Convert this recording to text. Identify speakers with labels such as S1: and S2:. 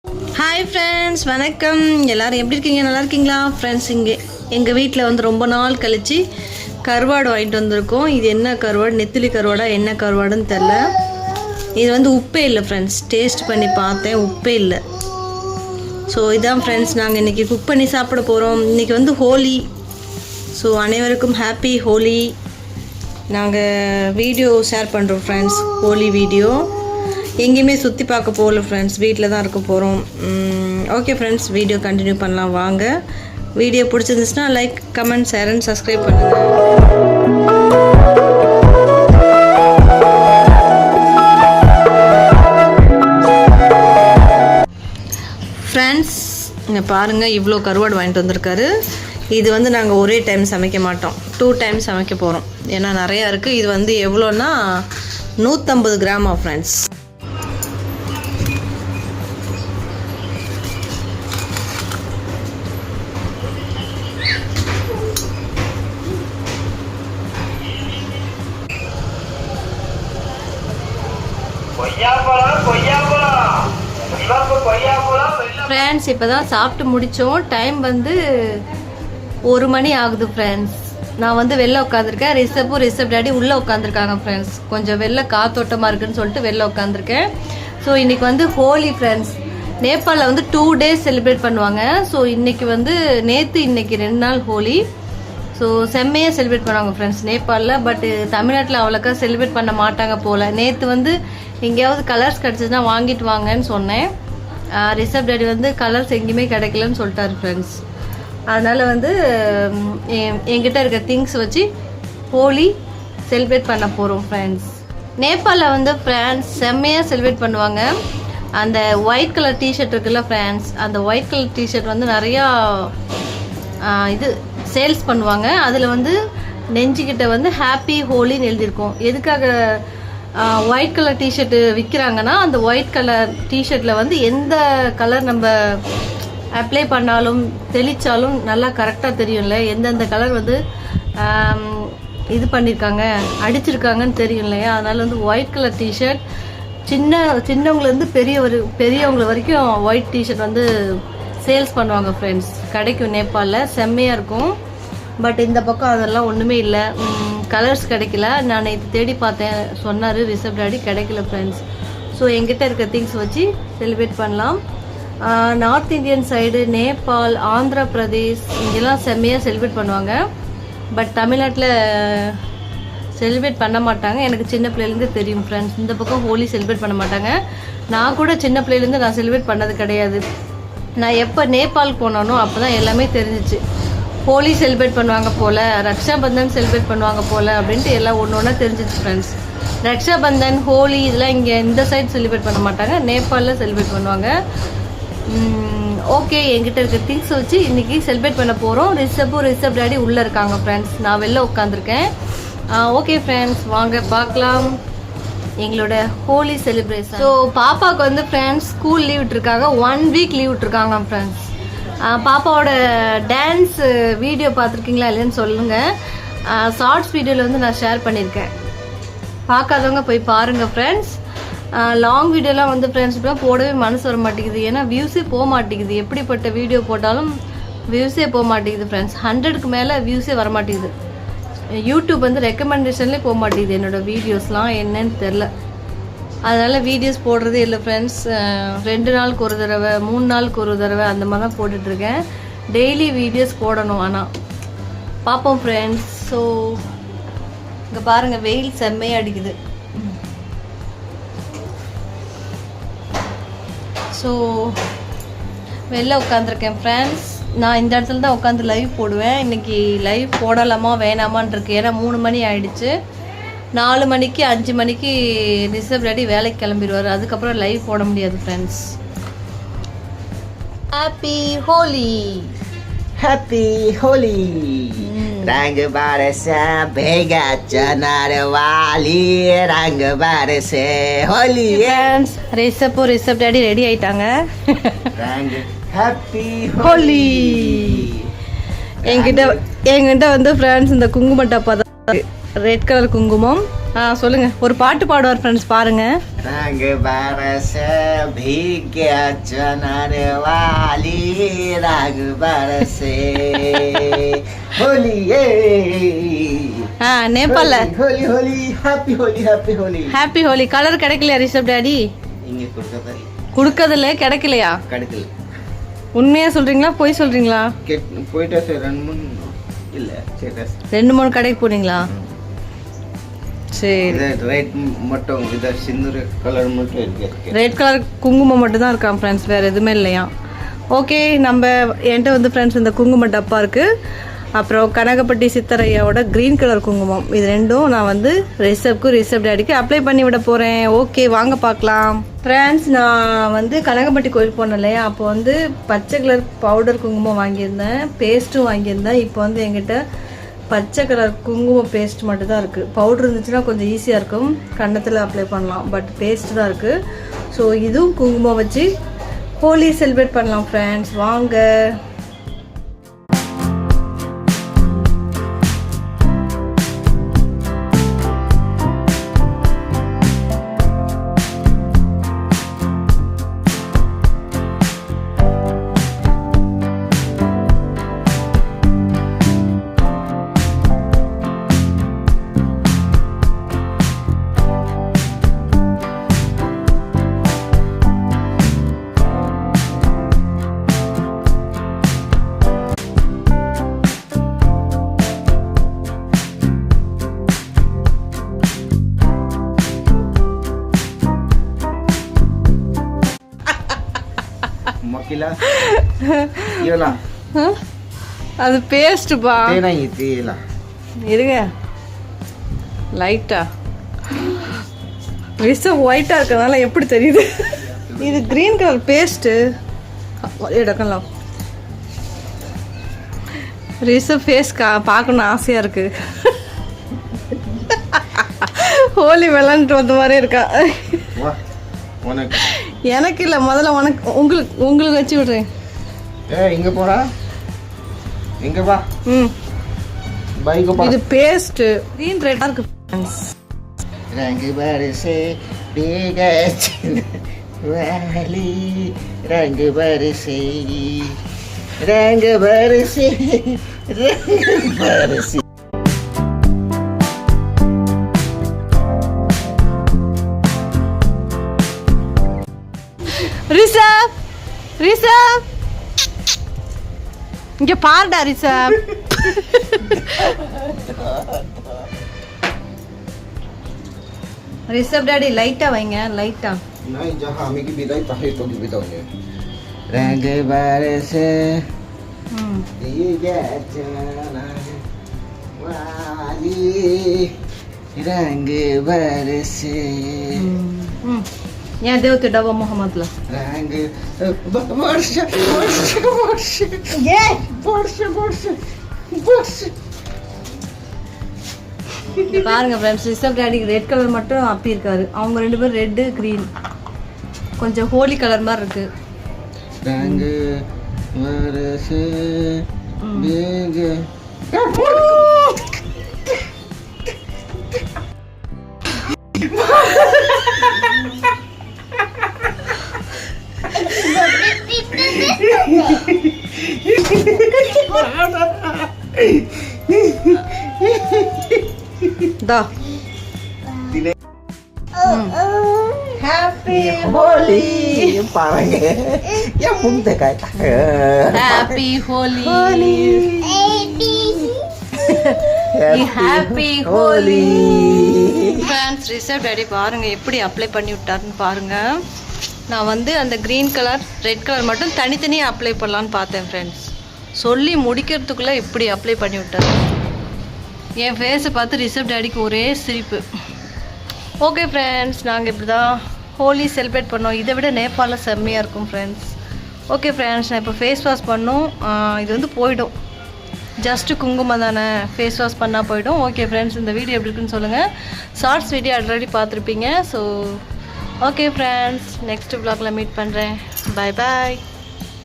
S1: Hi friends, வணக்கம். எல்லோரும் எப்படி இருக்கீங்க? நல்லா இருக்கீங்களா ஃப்ரெண்ட்ஸ்? எங்கள் வீட்டில் வந்து ரொம்ப நாள் கழித்து கருவாடு வாங்கிட்டு வந்திருக்கோம். இது என்ன கருவாடு, நெத்திலி கருவாடா என்ன கருவாடுன்னு தெரில. இது வந்து உப்பே இல்லை ஃப்ரெண்ட்ஸ். டேஸ்ட் பண்ணி பார்த்தேன், உப்பே இல்லை. ஸோ இதான் ஃப்ரெண்ட்ஸ், நாங்கள் இன்றைக்கி குக் பண்ணி சாப்பிட போகிறோம். இன்றைக்கி வந்து ஹோலி. ஸோ அனைவருக்கும் ஹாப்பி ஹோலி. நாங்கள் வீடியோ ஷேர் பண்ணுறோம் ஃப்ரெண்ட்ஸ், ஹோலி வீடியோ. எங்கேயுமே சுற்றி பார்க்க போகல ஃப்ரெண்ட்ஸ், வீட்டில் தான் இருக்க போகிறோம். ஓகே ஃப்ரெண்ட்ஸ், வீடியோ கண்டினியூ பண்ணலாம் வாங்க. வீடியோ பிடிச்சிருந்துச்சுன்னா like, comment, share and subscribe பண்ணுங்கள். ஃப்ரெண்ட்ஸ், இங்கே பாருங்கள், இவ்வளோ கருவாடு வாங்கிட்டு வந்திருக்காரு. இது வந்து நாங்கள் ஒரே டைம் சமைக்க மாட்டோம், 2 டைம் சமைக்க போகிறோம். ஏன்னா நிறையா இருக்குது. இது வந்து எவ்வளோன்னா 150 கிராமா ஃப்ரெண்ட்ஸ். ஃப்ரெண்ட்ஸ், இப்போ தான் சாப்பிட்டு முடித்தோம். டைம் வந்து 1 மணி ஆகுது ஃப்ரெண்ட்ஸ். நான் வந்து வெளில உட்காந்துருக்கேன். ரிஷப் டாடி உள்ளே உட்காந்துருக்காங்க ஃப்ரெண்ட்ஸ். கொஞ்சம் வெளில காத்தோட்டமாக இருக்குன்னு சொல்லிட்டு வெளில உட்காந்துருக்கேன். ஸோ இன்றைக்கி வந்து ஹோலி ஃப்ரெண்ட்ஸ். நேபாளில் வந்து 2 டேஸ் செலிப்ரேட் பண்ணுவாங்க. ஸோ இன்றைக்கி வந்து இன்றைக்கி 2 நாள் ஹோலி. ஸோ செம்மையாக செலிப்ரேட் பண்ணுவாங்க ஃப்ரெண்ட்ஸ் நேபாளில். பட்டு தமிழ்நாட்டில் அவ்வளோக்கா செலிப்ரேட் பண்ண மாட்டாங்க போல். நேற்று வந்து எங்கேயாவது கலர்ஸ் கிடச்சிதுன்னா வாங்கிட்டு வாங்கன்னு சொன்னேன். ரிஷப் டாடி வந்து கலர்ஸ் எங்கேயுமே கிடைக்கலன்னு சொல்லிட்டாரு ஃப்ரெண்ட்ஸ். அதனால் வந்து என்கிட்ட இருக்க திங்ஸ் வச்சு ஹோலி செலிப்ரேட் பண்ண போகிறோம் ஃப்ரெண்ட்ஸ். நேபாளில் வந்து ஃப்ரெண்ட்ஸ் செம்மையாக செலிப்ரேட் பண்ணுவாங்க. அந்த ஒயிட் கலர் டிஷர்ட் இருக்குல்ல ஃப்ரெண்ட்ஸ், அந்த ஒயிட் கலர் டிஷர்ட் வந்து நிறையா இது சேல்ஸ் பண்ணுவாங்க. அதில் வந்து நெஞ்சுக்கிட்ட வந்து ஹாப்பி ஹோலின்னு எழுதியிருக்கோம். எதுக்காக ஒயிட் கலர் டிஷர்ட்டு விற்கிறாங்கன்னா, அந்த ஒயிட் கலர் டிஷர்ட்டில் வந்து எந்த கலர் நம்ம அப்ளை பண்ணாலும் தெளித்தாலும் நல்லா கரெக்டாக தெரியும்ல, எந்தெந்த கலர் வந்து இது பண்ணியிருக்காங்க, அடிச்சிருக்காங்கன்னு தெரியும் இல்லையா. அதனால் வந்து ஒயிட் கலர் டிஷர்ட் சின்னவங்கலேருந்து பெரியவங்க வரைக்கும் ஒயிட் டிஷர்ட் வந்து சேல்ஸ் பண்ணுவாங்க ஃப்ரெண்ட்ஸ். கிடைக்கும் நேபாளில், செம்மையாக இருக்கும். பட் இந்த பக்கம் அதெல்லாம் ஒன்றுமே இல்லை, கலர்ஸ் கிடைக்கல. நான் நேற்று தேடி பார்த்தேன், சொன்னார் ரிஷப் டாடி, கிடைக்கல ஃப்ரெண்ட்ஸ். ஸோ எங்கிட்ட இருக்க திங்ஸ் வச்சு செலிப்ரேட் பண்ணலாம். North Indian side, Nepal, Andhra Pradesh, இங்கெல்லாம் செம்மையாக செலிப்ரேட் பண்ணுவாங்க. பட் தமிழ்நாட்டில் செலிப்ரேட் பண்ண மாட்டாங்க. எனக்கு சின்ன பிள்ளைலேருந்து தெரியும் ஃப்ரெண்ட்ஸ், இந்த பக்கம் ஹோலி செலிப்ரேட் பண்ண மாட்டாங்க. நான் கூட சின்ன பிள்ளைலேருந்து நான் செலிப்ரேட் பண்ணது கிடையாது. நான் எப்போ நேபாள் போனானோ அப்போ தான் எல்லாமே தெரிஞ்சிச்சு. ஹோலி செலிப்ரேட் பண்ணுவாங்க போல், ரக்ஷாபந்தன் செலிப்ரேட் பண்ணுவாங்க போல் அப்படின்ட்டு எல்லாம் ஒன்று ஒன்றா தெரிஞ்சிச்சு ஃப்ரெண்ட்ஸ். ரக்ஷாபந்தன், ஹோலி இதெல்லாம் இங்கே இந்த சைட் செலிப்ரேட் பண்ண மாட்டாங்க, நேபாளில் செலிப்ரேட் பண்ணுவாங்க. ஓகே, என்கிட்ட இருக்க திங்ஸ் வச்சு இன்றைக்கி செலிப்ரேட் பண்ண போகிறோம். ரிஷப் டாடி உள்ளே இருக்காங்க ஃப்ரெண்ட்ஸ், நான் வெளில உட்காந்துருக்கேன். ஓகே ஃப்ரெண்ட்ஸ், வாங்க பார்க்கலாம் எங்களோட ஹோலி செலிப்ரேஷன். ஸோ பாப்பாவுக்கு வந்து ஃப்ரெண்ட்ஸ் ஸ்கூல் லீவ் விட்டுருக்காங்க, 1 வீக் லீவ் விட்டுருக்காங்க ஃப்ரெண்ட்ஸ். பாப்பாவோட டான்ஸ் வீடியோ பார்த்துருக்கீங்களா இல்லைன்னு சொல்லுங்கள். ஷார்ட்ஸ் வீடியோவில் வந்து நான் ஷேர் பண்ணியிருக்கேன், பார்க்காதவங்க போய் பாருங்கள் ஃப்ரெண்ட்ஸ். லாங் வீடியோலாம் வந்து ஃப்ரெண்ட்ஸ் இப்போ போடவே மனசு வர மாட்டேங்குது. ஏன்னா வியூஸே போக மாட்டேங்குது. எப்படிப்பட்ட வீடியோ போட்டாலும் வியூஸே போக மாட்டேங்குது ஃப்ரெண்ட்ஸ். 100க்கு மேலே வியூஸே வர மாட்டேங்குது. யூடியூப் வந்து ரெக்கமெண்டேஷன்லேயே போக மாட்டேங்குது என்னோடய வீடியோஸ்லாம், என்னன்னு தெரில. அதனால் வீடியோஸ் போடுறதே இல்லை ஃப்ரெண்ட்ஸ். 2 நாளுக்கு ஒரு தடவை, 3 நாளுக்கு ஒரு தடவை அந்த மாதிரி தான் போட்டுட்ருக்கேன். டெய்லி வீடியோஸ் போடணும். ஆனால் பார்ப்போம் ஃப்ரெண்ட்ஸ். ஸோ இங்கே பாருங்கள், வெயில் செம்மையாக அடிக்குது. ஸோ வெளில உட்காந்துருக்கேன் ஃப்ரெண்ட்ஸ். நான் இந்த இடத்துல தான் உட்காந்து லைவ் போடுவேன். இன்றைக்கி லைவ் போடலாமா வேணாமான் இருக்கு. ஏன்னா 3 மணி ஆகிடுச்சு. 4 மணிக்கு 5 மணிக்கு ரிஷப் டாடி வேலைக்கு கிளம்பிடுவார். அதுக்கப்புறம் லைவ் போட முடியாது friends. Happy Holi,
S2: happy Holi. ரங்க பாரசா பேகா சனார வாலி, ரங்க பாரசே Holi.
S1: Friends, Rishabh daddy ready ஆயிட்டாங்க.
S2: ரங்க ஹாப்பி
S1: ஹோலி. என்கிட்ட வந்து ஃப்ரெண்ட்ஸ் இந்த குங்கும டப்பா தான் ரெட் கலர் குங்குமம். சொல்லுங்க, ஒரு பாட்டு பாடுவார் ஃப்ரெண்ட்ஸ், பாருங்க.
S2: रंग बरस भीगे चनर वाली रंग बरसे होली
S1: நேபாள
S2: Holi Holi happy Holi happy Holi
S1: happy Holi. Colour கிடைக்கலையா ரிஷப் டாடி?
S2: இங்க கொடுக்கதல்ல
S1: கொடுக்கறதுல கிடைக்கலையா?
S2: கிடைக்கல.
S1: உண்மையா சொல்றீங்களா போய் சொல்றீங்களா?
S2: போயிட்டா சார் 2-3 இல்ல சரி
S1: 2-3 கடைக்கு போறீங்களா? சரி.
S2: ரெட் மட்டும் இத சிந்தூர் கலர் மட்டும் இருக்கு.
S1: ரெட் கலர் குங்குமம் மட்டும் தான் இருக்கான் ஃப்ரெண்ட்ஸ், வேற எதுவுமே இல்லையா? ஓகே, நம்ம என்கிட்ட வந்து ஃப்ரெண்ட்ஸ் இந்த குங்குமம் டப்பா இருக்கு. அப்புறம் கனகப்பட்டி சித்தரையாவோட க்ரீன் கலர் குங்குமம், இது ரெண்டும் நான் வந்து ரிஷப் டேடிக்கு அப்ளை பண்ணி விட போகிறேன். ஓகே, வாங்க பார்க்கலாம். ஃப்ரெண்ட்ஸ், நான் வந்து கனகப்பட்டி கோயில் போனேன் இல்லையா, அப்போ வந்து பச்சை கலர் பவுடர் குங்குமம் வாங்கியிருந்தேன், பேஸ்ட்டும் வாங்கியிருந்தேன். இப்போ வந்து என்கிட்ட பச்சை கலர் குங்குமம் பேஸ்ட் மட்டும் தான் இருக்குது. பவுடர் இருந்துச்சுன்னா கொஞ்சம் ஈஸியாக இருக்கும், கன்னத்தில் அப்ளை பண்ணலாம். பட் பேஸ்ட் தான் இருக்குது. ஸோ இதுவும் குங்குமம் வச்சு ஹோலி செலிப்ரேட் பண்ணலாம் ஃப்ரெண்ட்ஸ், வாங்க.
S2: மக்கிலா யோலா
S1: அது பேஸ்ட் பா.
S2: தேனா இதேலா
S1: இருங்க, லைட்டா ரிஷப் ஒயிட்டா இருக்கறனால எப்படி தெரியுது? இது கிரீன் கலர் பேஸ்ட். எடுக்கலாம். ரிஷப் ஃபேஸ் பார்க்கணும் ஆசையா இருக்கு. ஹோலி விளாண்டுட்டு வந்த மாதிரி இருக்கா. எனக்கு இல்லை, முதல்ல உங்களுக்கு வச்சு விடுறேன்.
S2: இங்க போடா, இங்க வா. பைக் பா.
S1: இது பேஸ்ட் கிரீன் ரெட்டா இருக்கு ஃப்ரெண்ட்ஸ்.
S2: रंग बरसे भीगे वाली रंग बरसे रंग बरसे रंग बरसे. ரிஷப்
S1: இங்க பாருடா ரிஷப். ரிஷப் டாடி லைட்டா வைங்க, லைட்டா.
S2: नहीं जहाँ हमें की विदाई ताहे तो की विदाई रंग बरसे भीगे चनर वाली रंग बरसे.
S1: यहाँ देवते डबा मोहम्मदला
S2: रंग वर्ष वर्ष वर्ष ये वर्ष वर्ष वर्ष.
S1: பாருங்க ஃப்ரெண்ட்ஸ், ரிஷப் டாடிக்கு ரெட் கலர் மட்டும் அப்பி இருக்காரு. அவங்க ரெண்டு பேரும் ரெட்டு கிரீன், கொஞ்சம் ஹோலி கலர் மாதிரி இருக்கு.
S2: रंग बरसे भीगे
S1: दा
S2: हैप्पी होली पाएंगे या मुंह काय
S1: happy Holi happy Holi. Friends, Rishabh daddy பாருங்க எப்படி அப்ளை பண்ணி விட்டாருன்னு பாருங்க. நான் வந்து அந்த க்ரீன் கலர் ரெட் கலர் மட்டும் தனித்தனியாக அப்ளை பண்ணலான்னு பார்த்தேன் ஃப்ரெண்ட்ஸ். சொல்லி முடிக்கிறதுக்குள்ளே இப்படி அப்ளை பண்ணி விட்டாரு. என் ஃபேஸை பார்த்து ரிஷப் டாடிக்கு ஒரே சிரிப்பு. ஓகே ஃப்ரெண்ட்ஸ், நாங்கள் இப்படி தான் ஹோலி செலிப்ரேட் பண்ணோம். இதை விட நேபாளில் செம்மையாக இருக்கும் ஃப்ரெண்ட்ஸ். ஓகே ஃப்ரெண்ட்ஸ், நான் இப்போ ஃபேஸ் வாஷ் பண்ணோம். இது வந்து போயிடும், ஜஸ்ட்டு குங்குமம் தானே, ஃபேஸ் வாஷ் பண்ணால் போயிடும். ஓகே ஃப்ரெண்ட்ஸ், இந்த வீடியோ எப்படி இருக்குன்னு சொல்லுங்கள். ஷார்ட்ஸ் வீடியோ ஆல்ரெடி பார்த்துருப்பீங்க. ஸோ ஓகே ஃப்ரெண்ட்ஸ், நெக்ஸ்ட் vlogல மீட் பண்ணுறேன். பாய் பாய்.